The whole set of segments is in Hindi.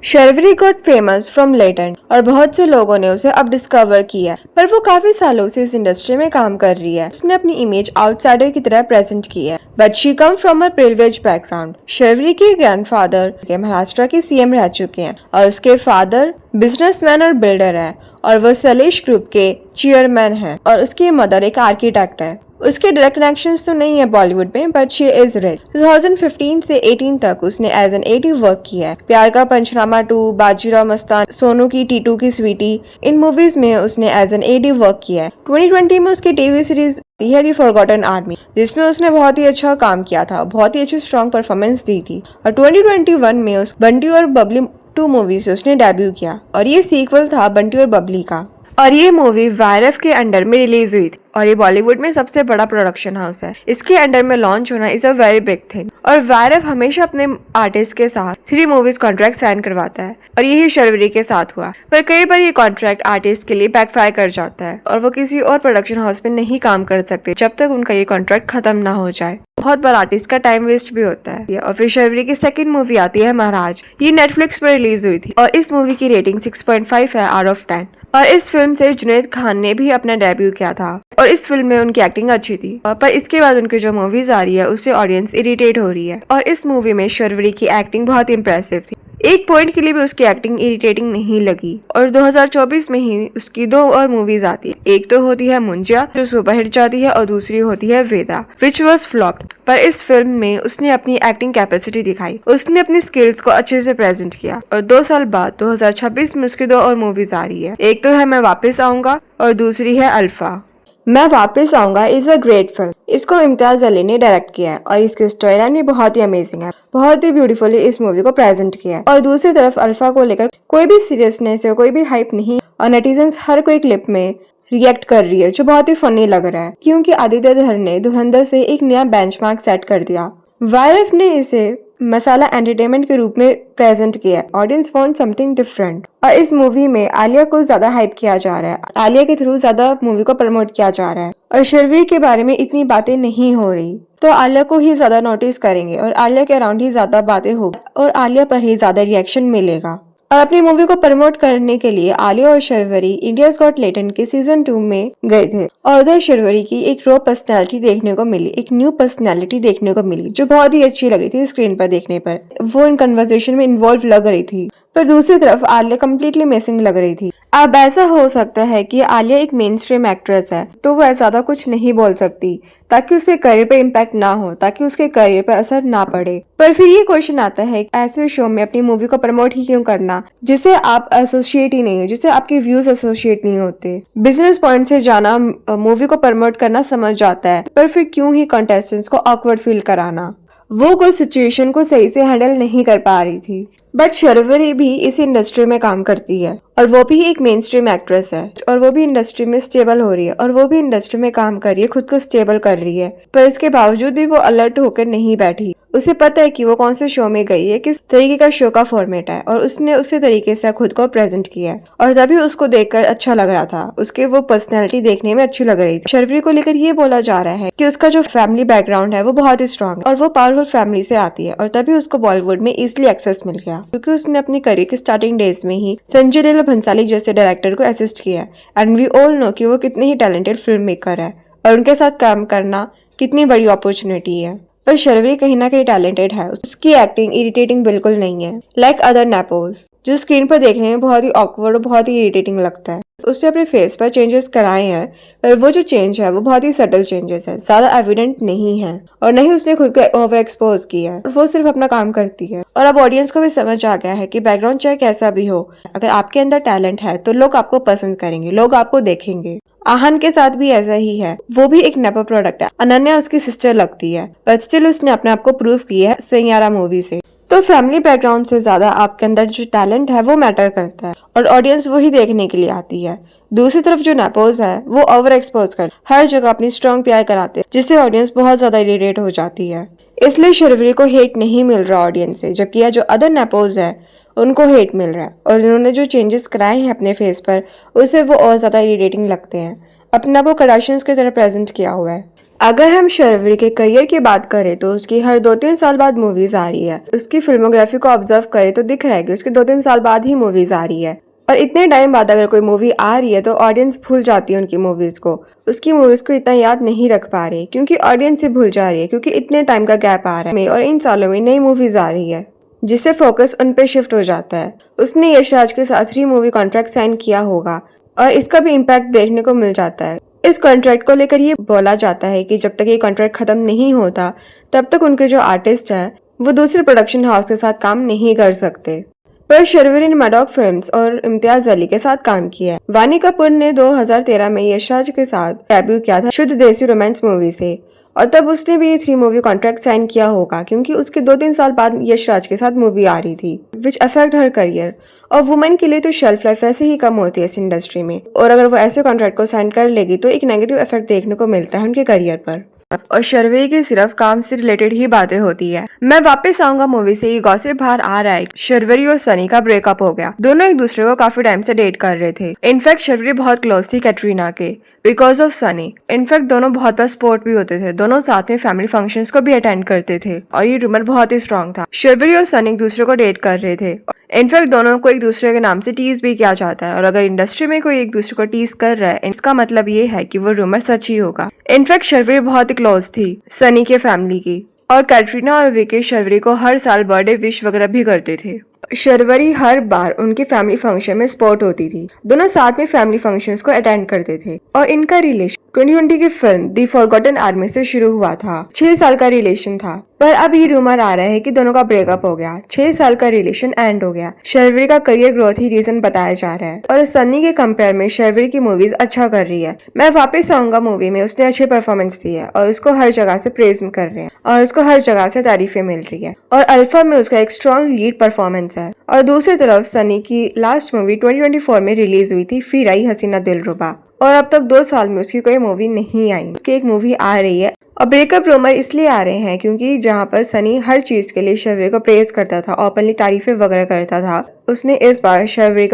Sharvari got famous from latent और बहुत से लोगों ने उसे अब डिस्कवर किया, पर वो काफी सालों से इस इंडस्ट्री में काम कर रही है। उसने अपनी इमेज आउटसाइडर की तरह प्रेजेंट की है, but she come from a privilege background. Sharvari के ग्रैंडफादर के महाराष्ट्र के सीएम रह चुके हैं और उसके फादर बिजनेसमैन और बिल्डर है और वो सलेश ग्रुप के चेयरमैन है और उसकी मदर एक आर्किटेक्ट है। उसके डायरेक्ट कनेक्शंस तो नहीं है बॉलीवुड में, बट शी इज रिच। 2015 से 18 तक उसने एज एन एडी वर्क किया है। प्यार का पंचनामा 2, बाजीराव मस्तान, सोनू की टीटू की स्वीटी, इन मूवीज में उसने एज एन एडी वर्क किया है। 2020 में उसकी टीवी सीरीज दी फॉरगॉटन आर्मी, जिसमें उसने बहुत ही अच्छा काम किया था, बहुत ही अच्छी स्ट्रॉन्ग परफॉर्मेंस दी थी। और 2021 में उस बंटी और बबली 2 मूवी से उसने डेब्यू किया और ये सीक्वल था बंटी और बबली का। और ये मूवी वायरफ के अंडर में रिलीज हुई थी और ये बॉलीवुड में सबसे बड़ा प्रोडक्शन हाउस है। इसके अंडर में लॉन्च होना is a very big thing और वायरफ हमेशा अपने आर्टिस्ट के साथ 3 मूवीज कॉन्ट्रैक्ट साइन करवाता है और यही शर्वरी के साथ हुआ। पर कई बार ये कॉन्ट्रैक्ट आर्टिस्ट के लिए बैकफायर कर जाता है और वो किसी और प्रोडक्शन हाउस में नहीं काम कर सकते जब तक उनका ये कॉन्ट्रैक्ट खत्म ना हो जाए। बहुत बार आर्टिस्ट का टाइम वेस्ट भी होता है। और फिर शर्वरी की सेकंड मूवी आती है महाराज। ये नेटफ्लिक्स पर रिलीज हुई थी और इस मूवी की रेटिंग 6.5 है आउट ऑफ 10 और इस फिल्म से जुनैद खान ने भी अपना डेब्यू किया था और इस फिल्म में उनकी एक्टिंग अच्छी थी। पर इसके बाद उनकी जो मूवीज आ रही है उससे ऑडियंस इरिटेट हो रही है और इस मूवी में शर्वरी की एक्टिंग बहुत इंप्रेसिव थी। एक पॉइंट के लिए भी उसकी एक्टिंग इरिटेटिंग नहीं लगी। और 2024 में ही उसकी 2 और मूवीज आती है। एक तो होती है मुंजिया जो सुपरहिट जाती है और दूसरी होती है वेदा विच वॉज फ्लॉप्ड। पर इस फिल्म में उसने अपनी एक्टिंग कैपेसिटी दिखाई, उसने अपनी स्किल्स को अच्छे से प्रेजेंट किया। और 2 साल बाद 2026 में उसकी 2 और मूवीज आ रही है। एक तो है मैं वापस आऊंगा और दूसरी है अल्फा। मैं वापस आऊंगा इज अ ग्रेट फिल्म। इसको इम्तियाज अली ने डायरेक्ट किया है और इसकी स्टोरी लाइन भी बहुत ही अमेजिंग है। बहुत ही ब्यूटीफुली इस मूवी को प्रेजेंट किया है। और दूसरी तरफ अल्फा को लेकर कोई भी सीरियसनेस या कोई भी हाइप नहीं और नेटिजन्स हर कोई क्लिप में रिएक्ट कर रही है जो बहुत ही फनी लग रहा है क्योंकि आदित्य धर ने धुरंधर से एक नया बेंचमार्क सेट कर दिया। वायरफ ने इसे मसाला एंटरटेनमेंट के रूप में प्रेजेंट किया। Audience want something different. और इस मूवी में आलिया को ज्यादा हाइप किया जा रहा है। आलिया के थ्रू ज्यादा मूवी को प्रमोट किया जा रहा है और शर्वरी के बारे में इतनी बातें नहीं हो रही, तो आलिया को ही ज्यादा नोटिस करेंगे और आलिया के अराउंड ही ज्यादा बातें होगी और आलिया पर ही ज्यादा रिएक्शन मिलेगा। और अपनी मूवी को प्रमोट करने के लिए आलिया और शर्वरी इंडियाज गॉट टैलेंट के सीजन 2 में गए थे और उधर शर्वरी की एक रॉ पर्सनैलिटी देखने को मिली, एक न्यू पर्सनैलिटी देखने को मिली जो बहुत ही अच्छी लग रही थी स्क्रीन पर देखने पर। वो इन कन्वर्सेशन में इन्वॉल्व लग रही थी। पर दूसरी तरफ आलिया कम्प्लीटली मिसिंग लग रही थी। अब ऐसा हो सकता है कि आलिया एक मेन स्ट्रीम एक्ट्रेस है तो वो ज्यादा कुछ नहीं बोल सकती ताकि उसके करियर पे इम्पैक्ट ना हो, ताकि उसके करियर पे असर ना पड़े। पर फिर ये क्वेश्चन आता है ऐसे शो में अपनी मूवी को प्रमोट ही क्यों करना जिसे आप एसोसिएट ही नहीं हो, जिसे आपके व्यूज एसोसिएट नहीं होते। बिजनेस पॉइंट से जाना मूवी को प्रमोट करना समझ जाता है, पर फिर क्यों ही कंटेस्टेंट्स को ऑकवर्ड फील कराना। वो कोई सिचुएशन को सही से हैंडल नहीं कर पा रही थी। बट शर्वरी भी इस इंडस्ट्री में काम करती है और वो भी एक मेन स्ट्रीम एक्ट्रेस है और वो भी इंडस्ट्री में स्टेबल हो रही है और वो भी इंडस्ट्री में काम कर रही है, खुद को स्टेबल कर रही है। पर इसके बावजूद भी वो अलर्ट होकर नहीं बैठी। उसे पता है कि वो कौन से शो में गई है, किस तरीके का शो का फॉर्मेट है और उसने उसी तरीके से खुद को प्रेजेंट किया है और तभी उसको देखकर अच्छा लग रहा था। उसके वो पर्सनैलिटी देखने में अच्छी लग रही थी। शर्वरी को लेकर ये बोला जा रहा है कि उसका जो फैमिली बैकग्राउंड है वो बहुत ही स्ट्रॉन्ग है और वो पावरफुल फैमिली से आती है और तभी उसको बॉलीवुड में इजिली एक्सेस मिल गया क्योंकि उसने अपनी करियर के स्टार्टिंग डेज में ही संजय लीला भंसाली जैसे डायरेक्टर को असिस्ट किया। एंड वी ऑल नो कि वो कितने ही टैलेंटेड फिल्म मेकर है और उनके साथ काम करना कितनी बड़ी अपॉर्चुनिटी है। पर शर्वरी कहीं ना कहीं टैलेंटेड है। उसकी एक्टिंग इरिटेटिंग बिल्कुल नहीं है लाइक अदर नेपोज जो स्क्रीन पर देखने में बहुत ही ऑकवर्ड और बहुत ही इरिटेटिंग लगता है। उसने अपने फेस पर चेंजेस कराए हैं पर वो जो चेंज है वो बहुत ही सटल चेंजेस है, ज्यादा एविडेंट नहीं है और नहीं उसने खुद को ओवर एक्सपोज किया है और वो सिर्फ अपना काम करती है। और अब ऑडियंस को भी समझ आ गया है कि बैकग्राउंड चाहे कैसा भी हो, अगर आपके अंदर टैलेंट है तो लोग आपको पसंद करेंगे, लोग आपको देखेंगे। आहन के साथ भी ऐसा ही है। वो भी एक नेपो प्रोडक्ट है। अनन्या उसकी सिस्टर लगती है बट स्टिल उसने अपने आप को प्रूव किया है सैयारा मूवी से। तो फैमिली बैकग्राउंड से ज्यादा आपके अंदर जो टैलेंट है वो मैटर करता है और ऑडियंस वही देखने के लिए आती है। दूसरी तरफ जो नेपोज है वो ओवर एक्सपोज कर हर जगह अपनी स्ट्रॉन्ग प्यार कराते हैं जिससे ऑडियंस बहुत ज्यादा इरिटेट हो जाती है। इसलिए शर्वरी को हेट नहीं मिल रहा ऑडियंस से, जबकि यह जो अदर नेपोज है उनको हेट मिल रहा है और इन्होंने जो चेंजेस कराए हैं अपने फेस पर उससे वो और ज्यादा इरिटेटिंग लगते हैं। अपना वो कडाशियंस की तरह प्रेजेंट किया हुआ है। अगर हम शर्वरी के करियर की बात करें तो उसकी हर 2-3 साल बाद मूवीज आ रही है। उसकी फिल्मोग्राफी को ऑब्जर्व करें तो दिख रहा है कि उसके 2-3 साल बाद ही मूवीज आ रही है। और इतने टाइम बाद अगर कोई मूवी आ रही है तो ऑडियंस भूल जाती है उनकी मूवीज को। उसकी मूवीज को इतना याद नहीं रख पा रही क्योंकि ऑडियंस से भूल जा रही है, क्योंकि इतने टाइम का गैप आ रहा है और इन सालों में नई मूवीज आ रही है जिससे फोकस उन पे शिफ्ट हो जाता है। उसने यश राज के साथ 3 मूवी कॉन्ट्रैक्ट साइन किया होगा और इसका भी इम्पैक्ट देखने को मिल जाता है। इस कॉन्ट्रैक्ट को लेकर ये बोला जाता है कि जब तक ये कॉन्ट्रैक्ट खत्म नहीं होता तब तक उनके जो आर्टिस्ट हैं वो दूसरे प्रोडक्शन हाउस के साथ काम नहीं कर सकते। पर शर्वरी ने मैडॉक फिल्म्स और इम्तियाज अली के साथ काम किया है। वानी कपूर ने 2013 में यश राज के साथ डेब्यू किया था शुद्ध देसी रोमांस मूवी से, और तब उसने भी 3 मूवी कॉन्ट्रैक्ट साइन किया होगा क्योंकि उसके 2-3 साल बाद यश राज के साथ मूवी आ रही थी विच अफेक्ट हर करियर। और वुमेन के लिए तो शेल्फ लाइफ ऐसे ही कम होती है इस इंडस्ट्री में, और अगर वो ऐसे कॉन्ट्रैक्ट को साइन कर लेगी तो एक नेगेटिव इफेक्ट देखने को मिलता है उनके करियर पर। और शर्वरी की सिर्फ काम से रिलेटेड ही बातें होती है। मैं वापस आऊंगा मूवी से ये गॉसिप बाहर आ रहा है शर्वरी और सनी का ब्रेकअप हो गया। दोनों एक दूसरे को काफी टाइम से डेट कर रहे थे। इनफैक्ट शर्वरी बहुत क्लोज थी कैटरीना के बिकॉज ऑफ सनी। इनफैक्ट दोनों बहुत बार सपोर्ट भी होते थे, दोनों साथ में फैमिली फंक्शंस को भी अटेंड करते थे और ये रूमर बहुत ही स्ट्रॉन्ग था। शर्वरी और सनी एक दूसरे को डेट कर रहे थे। इनफैक्ट दोनों को एक दूसरे के नाम से टीज भी किया जाता है, और अगर इंडस्ट्री में कोई एक दूसरे को टीज कर रहा है इसका मतलब ये है कि वो रूमर सच ही होगा। इनफैक्ट शर्वरी बहुत ही क्लोज थी सनी के फैमिली की, और कैटरीना और विकी शर्वरी को हर साल बर्थडे विश वगैरह भी करते थे। शर्वरी हर बार उनके फैमिली फंक्शन में स्पॉट होती थी। दोनों साथ में फैमिली फंक्शंस को अटेंड करते थे और इनका रिलेशन 2020 की फिल्म दी फॉरगॉटन आर्मी से शुरू हुआ था। 6 साल का रिलेशन था, पर अब ये रूमर आ रहा है कि दोनों का ब्रेकअप हो गया। 6 साल का रिलेशन एंड हो गया। शर्वरी का करियर ग्रोथ ही रीजन बताया जा रहा है, और सन्नी के कंपेयर में शर्वरी की मूवीज अच्छा कर रही है। मैं वापस आऊंगा मूवी में उसने अच्छी परफॉर्मेंस दी है और उसको हर जगह से प्रेज कर रहे हैं और उसको हर जगह से तारीफें मिल रही है, और अल्फा में उसका एक स्ट्रॉन्ग लीड परफॉर्मेंस है। और दूसरी तरफ सनी की लास्ट मूवी 2024 में रिलीज हुई थी फिर आई हसीना दिलरुबा, और अब तक 2 साल में उसकी कोई मूवी नहीं आई। उसकी एक मूवी आ रही है। और ब्रेकअप रूमर इसलिए आ रहे हैं क्योंकि जहां पर सनी हर चीज के लिए शर्वरी को प्रेज करता था, ओपनली तारीफें वगैरह करता था, उसने इस बार शर्वरी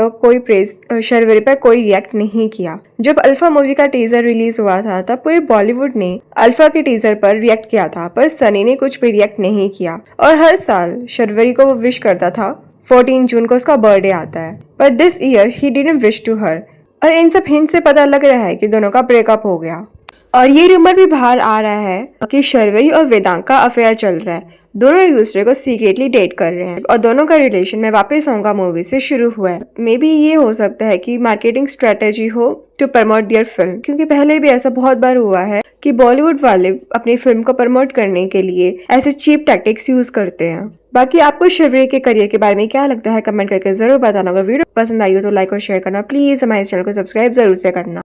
पर कोई रिएक्ट नहीं किया। जब अल्फा मूवी का टीजर रिलीज हुआ था तब पूरे बॉलीवुड ने अल्फा के टीजर पर रिएक्ट किया था, पर सनी ने कुछ भी रिएक्ट नहीं किया। और हर साल शर्वरी को वो विश करता था। 14 जून को उसका बर्थडे आता है, पर this year he didn't wish to her. और इन सब हिंट से पता लग रहा है कि दोनों का ब्रेकअप हो गया। और ये रूमर भी बाहर आ रहा है कि शर्वरी और वेदांत का अफेयर चल रहा है। दोनों एक दूसरे को सीक्रेटली डेट कर रहे हैं और दोनों का रिलेशन मैं वापस आऊंगा मूवी से शुरू हुआ है। मे बी ये हो सकता है कि मार्केटिंग स्ट्रेटेजी हो टू प्रमोट देयर फिल्म, क्योंकि पहले भी ऐसा बहुत बार हुआ है कि बॉलीवुड वाले अपनी फिल्म को प्रमोट करने के लिए ऐसे चीप टैक्टिक्स यूज करते हैं। बाकी आपको शर्वरी के करियर के बारे में क्या लगता है कमेंट करके जरूर बताना। अगर वीडियो पसंद आई हो तो लाइक और शेयर करना। प्लीज हमारे चैनल को सब्सक्राइब जरूर से करना।